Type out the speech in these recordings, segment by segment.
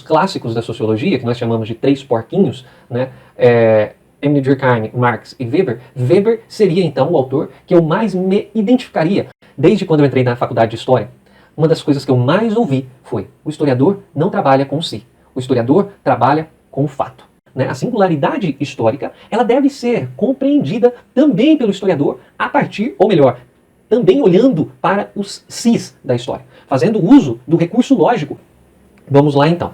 clássicos da sociologia, que nós chamamos de três porquinhos, né? Emile Durkheim, Marx e Weber, Weber seria então o autor que eu mais me identificaria. Desde quando eu entrei na faculdade de História, uma das coisas que eu mais ouvi foi: o historiador não trabalha com si, o historiador trabalha com o fato. Né? A singularidade histórica, ela deve ser compreendida também pelo historiador a partir, ou melhor, também olhando para os sis da história, fazendo uso do recurso lógico. Vamos lá então.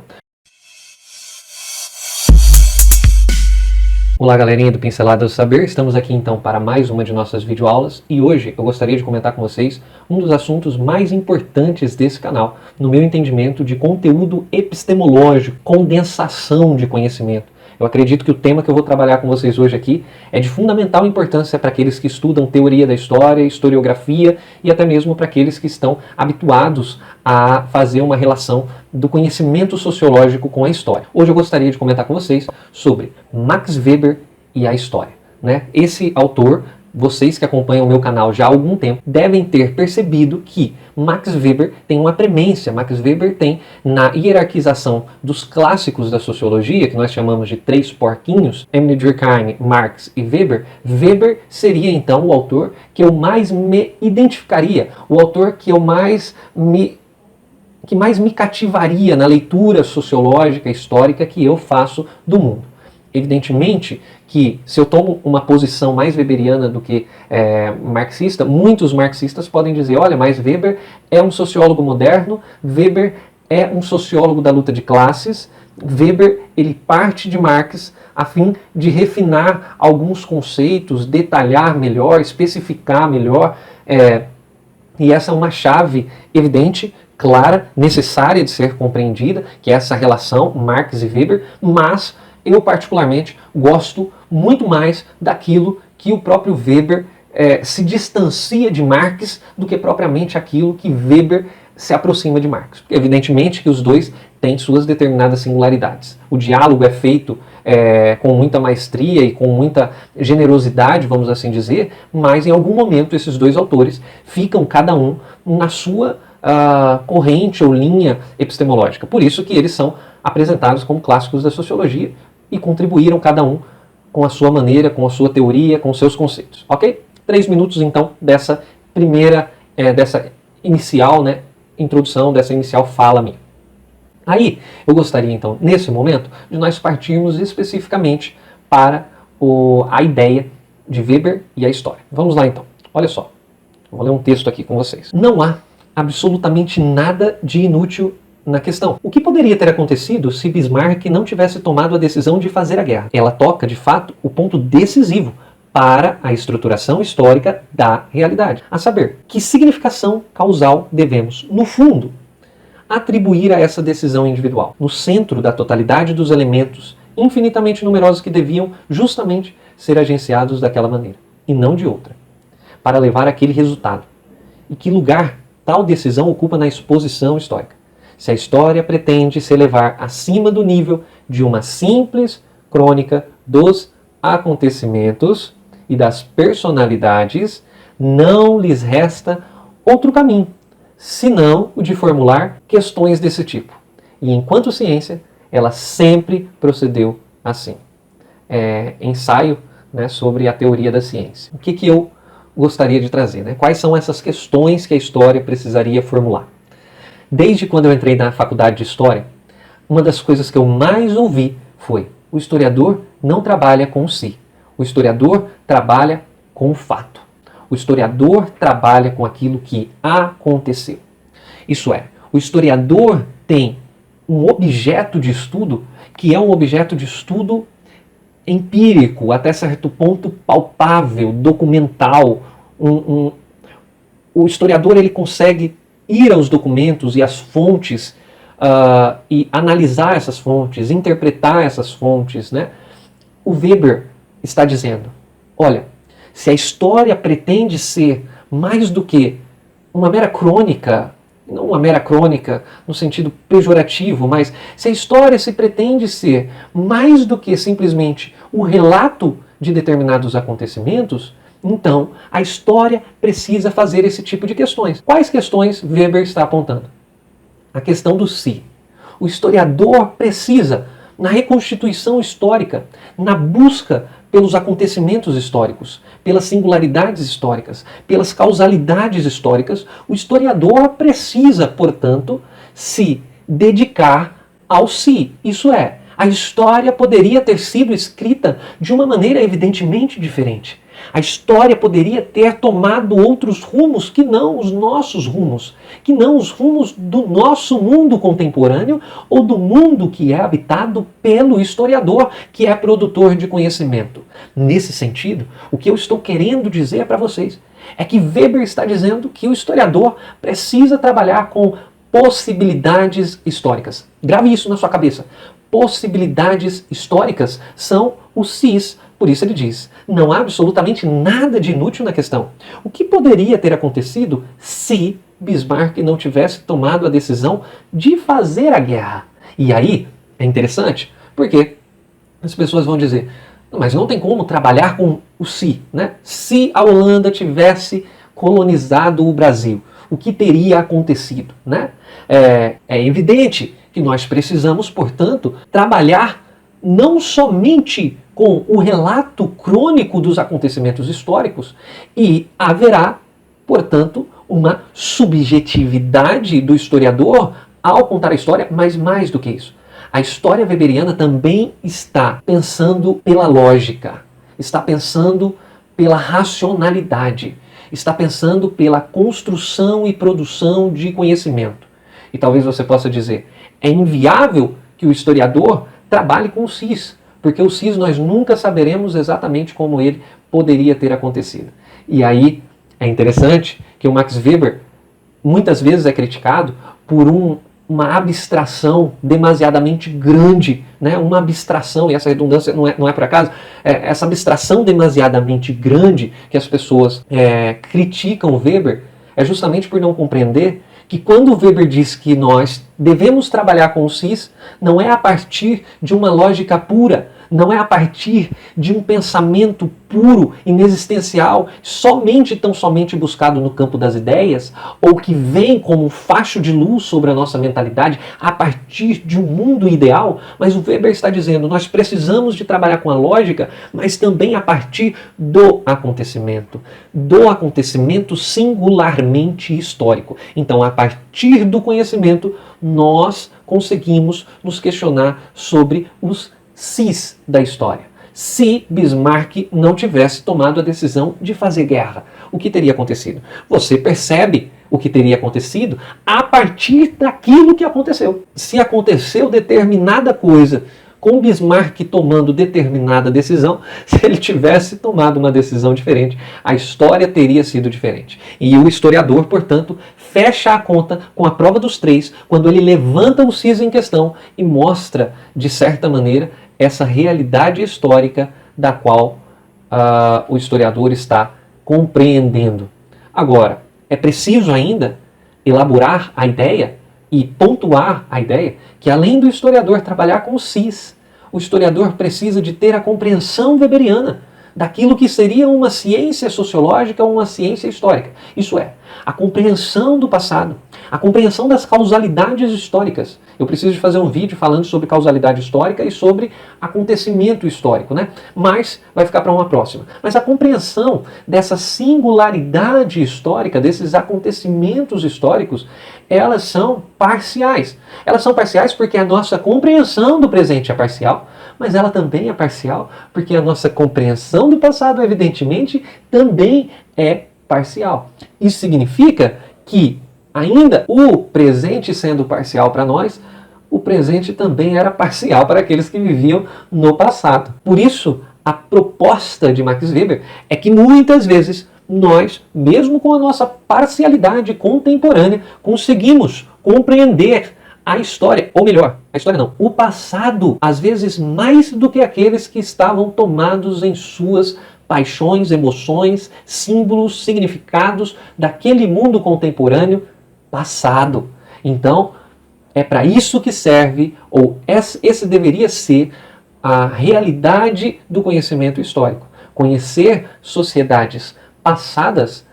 Olá galerinha do Pinceladas do Saber, estamos aqui então para mais uma de nossas videoaulas e hoje eu gostaria de comentar com vocês um dos assuntos mais importantes desse canal, no meu entendimento de conteúdo epistemológico, condensação de conhecimento. Eu acredito que o tema que eu vou trabalhar com vocês hoje aqui é de fundamental importância para aqueles que estudam teoria da história, historiografia e até mesmo para aqueles que estão habituados a fazer uma relação do conhecimento sociológico com a história. Hoje eu gostaria de comentar com vocês sobre Max Weber e a história. Né? Esse autor, vocês que acompanham o meu canal já há algum tempo, devem ter percebido que Max Weber tem uma premência. Max Weber tem, na hierarquização dos clássicos da sociologia, que nós chamamos de três porquinhos, Emile Durkheim, Marx e Weber, Weber seria então o autor que eu mais me identificaria, o autor que mais me cativaria na leitura sociológica, histórica que eu faço do mundo. Evidentemente que se eu tomo uma posição mais weberiana do que marxista, muitos marxistas podem dizer: olha, mas Weber é um sociólogo moderno, Weber é um sociólogo da luta de classes, Weber ele parte de Marx a fim de refinar alguns conceitos, detalhar melhor, especificar melhor, e essa é uma chave evidente, clara, necessária de ser compreendida, que é essa relação Marx e Weber, mas eu particularmente gosto muito mais daquilo que o próprio Weber se distancia de Marx do que propriamente aquilo que Weber se aproxima de Marx. Porque evidentemente que os dois têm suas determinadas singularidades. O diálogo é feito com muita maestria e com muita generosidade, vamos assim dizer, mas em algum momento esses dois autores ficam cada um na sua corrente ou linha epistemológica. Por isso que eles são apresentados como clássicos da sociologia e contribuíram cada um com a sua maneira, com a sua teoria, com os seus conceitos. Ok? 3 minutos então dessa primeira, dessa inicial, né, introdução, dessa inicial fala minha. Aí eu gostaria então, nesse momento, de nós partirmos especificamente para a ideia de Weber e a história. Vamos lá então. Olha só, vou ler um texto aqui com vocês. Não há absolutamente nada de inútil na questão. O que poderia ter acontecido se Bismarck não tivesse tomado a decisão de fazer a guerra? Ela toca, de fato, o ponto decisivo para a estruturação histórica da realidade. A saber, que significação causal devemos, no fundo, atribuir a essa decisão individual? No centro da totalidade dos elementos infinitamente numerosos que deviam justamente ser agenciados daquela maneira, e não de outra, para levar aquele resultado. E que lugar tal decisão ocupa na exposição histórica? Se a história pretende se elevar acima do nível de uma simples crônica dos acontecimentos e das personalidades, não lhes resta outro caminho, senão o de formular questões desse tipo. E enquanto ciência, ela sempre procedeu assim. Ensaio, né, sobre a teoria da ciência. O que eu gostaria de trazer? Né? Quais são essas questões que a história precisaria formular? Desde quando eu entrei na faculdade de História, uma das coisas que eu mais ouvi foi: o historiador não trabalha com si, o historiador trabalha com o fato. O historiador trabalha com aquilo que aconteceu. Isso é, o historiador tem um objeto de estudo que é um objeto de estudo empírico, até certo ponto palpável, documental. O historiador ele consegue ir aos documentos e às fontes e analisar essas fontes, interpretar essas fontes. Né? O Weber está dizendo: olha, se a história pretende ser mais do que uma mera crônica, não uma mera crônica no sentido pejorativo, mas se a história se pretende ser mais do que simplesmente o relato de determinados acontecimentos, então a história precisa fazer esse tipo de questões. Quais questões Weber está apontando? A questão do si. O historiador precisa, na reconstituição histórica, na busca pelos acontecimentos históricos, pelas singularidades históricas, pelas causalidades históricas, o historiador precisa, portanto, se dedicar ao si. Isso é, a história poderia ter sido escrita de uma maneira evidentemente diferente. A história poderia ter tomado outros rumos que não os nossos rumos, que não os rumos do nosso mundo contemporâneo ou do mundo que é habitado pelo historiador, que é produtor de conhecimento. Nesse sentido, o que eu estou querendo dizer para vocês é que Weber está dizendo que o historiador precisa trabalhar com possibilidades históricas. Grave isso na sua cabeça. Possibilidades históricas são os sis. Por isso ele diz, não há absolutamente nada de inútil na questão. O que poderia ter acontecido se Bismarck não tivesse tomado a decisão de fazer a guerra? E aí, é interessante, porque as pessoas vão dizer, mas não tem como trabalhar com o se, né? Se a Holanda tivesse colonizado o Brasil, o que teria acontecido, né? É evidente que nós precisamos, portanto, trabalhar não somente com o relato crônico dos acontecimentos históricos, e haverá, portanto, uma subjetividade do historiador ao contar a história, mas mais do que isso. A história weberiana também está pensando pela lógica, está pensando pela racionalidade, está pensando pela construção e produção de conhecimento. E talvez você possa dizer, é inviável que o historiador trabalhe com o cis, porque o cis nós nunca saberemos exatamente como ele poderia ter acontecido. E aí é interessante que o Max Weber muitas vezes é criticado por uma abstração demasiadamente grande, né? Uma abstração, e essa redundância não é por acaso, essa abstração demasiadamente grande que as pessoas criticam Weber é justamente por não compreender que quando Weber diz que nós devemos trabalhar com o cis, não é a partir de uma lógica pura, não é a partir de um pensamento puro, inexistencial, tão somente buscado no campo das ideias, ou que vem como um facho de luz sobre a nossa mentalidade a partir de um mundo ideal, mas o Weber está dizendo, nós precisamos de trabalhar com a lógica, mas também a partir do acontecimento singularmente histórico. Então, a partir do conhecimento, nós conseguimos nos questionar sobre os cis da história. Se Bismarck não tivesse tomado a decisão de fazer guerra, o que teria acontecido? Você percebe o que teria acontecido a partir daquilo que aconteceu. Se aconteceu determinada coisa com Bismarck tomando determinada decisão, se ele tivesse tomado uma decisão diferente, a história teria sido diferente. E o historiador, portanto, fecha a conta com a prova dos três, quando ele levanta o cis em questão e mostra, de certa maneira, essa realidade histórica da qual o historiador está compreendendo. Agora, é preciso ainda elaborar a ideia e pontuar a ideia que, além do historiador trabalhar com o cis, o historiador precisa de ter a compreensão weberiana daquilo que seria uma ciência sociológica ou uma ciência histórica. Isso é, a compreensão do passado, a compreensão das causalidades históricas. Eu preciso de fazer um vídeo falando sobre causalidade histórica e sobre acontecimento histórico, né? Mas vai ficar para uma próxima. Mas a compreensão dessa singularidade histórica, desses acontecimentos históricos, elas são parciais. Elas são parciais porque a nossa compreensão do presente é parcial, mas ela também é parcial porque a nossa compreensão do passado, evidentemente, também é parcial. Isso significa que, ainda o presente sendo parcial para nós, o presente também era parcial para aqueles que viviam no passado. Por isso, a proposta de Max Weber é que muitas vezes nós, mesmo com a nossa parcialidade contemporânea, conseguimos compreender a história, ou melhor, a história não, o passado, às vezes mais do que aqueles que estavam tomados em suas paixões, emoções, símbolos, significados daquele mundo contemporâneo passado. Então, é para isso que serve, ou esse deveria ser a realidade do conhecimento histórico. Conhecer sociedades passadas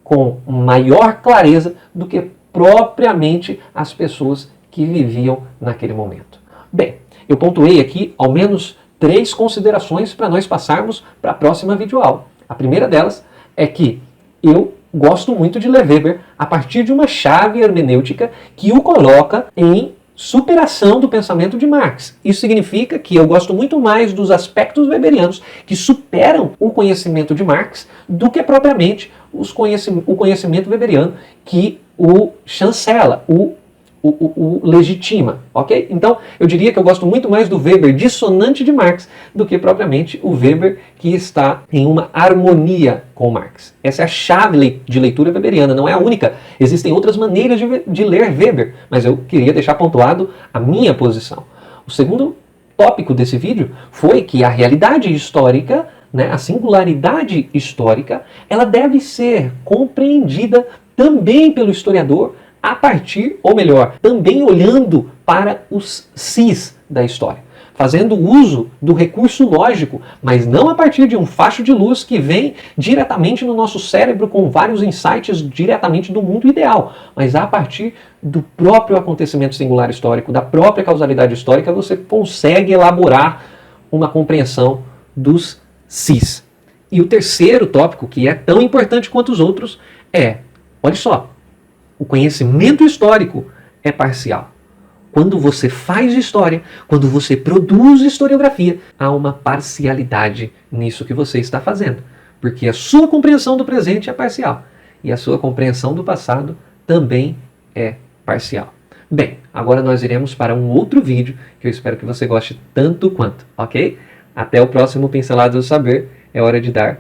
com maior clareza do que propriamente as pessoas que viviam naquele momento. Bem, eu pontuei aqui ao menos 3 considerações para nós passarmos para a próxima videoaula. A primeira delas é que eu gosto muito de ler Weber a partir de uma chave hermenêutica que o coloca em superação do pensamento de Marx. Isso significa que eu gosto muito mais dos aspectos weberianos que superam o conhecimento de Marx do que propriamente o conhecimento weberiano que o chancela, o legitima, ok? Então, eu diria que eu gosto muito mais do Weber dissonante de Marx do que propriamente o Weber que está em uma harmonia com Marx. Essa é a chave de leitura weberiana, não é a única. Existem outras maneiras de ler Weber, mas eu queria deixar pontuado a minha posição. O segundo tópico desse vídeo foi que a realidade histórica, a singularidade histórica, ela deve ser compreendida também pelo historiador a partir, ou melhor, também olhando para os sis da história, fazendo uso do recurso lógico, mas não a partir de um facho de luz que vem diretamente no nosso cérebro com vários insights diretamente do mundo ideal, mas a partir do próprio acontecimento singular histórico, da própria causalidade histórica, você consegue elaborar uma compreensão dos sis. E o terceiro tópico, que é tão importante quanto os outros, olha só, o conhecimento histórico é parcial. Quando você faz história, quando você produz historiografia, há uma parcialidade nisso que você está fazendo. Porque a sua compreensão do presente é parcial. E a sua compreensão do passado também é parcial. Bem, agora nós iremos para um outro vídeo que eu espero que você goste tanto quanto, ok? Até o próximo Pinceladas do Saber. É hora de dar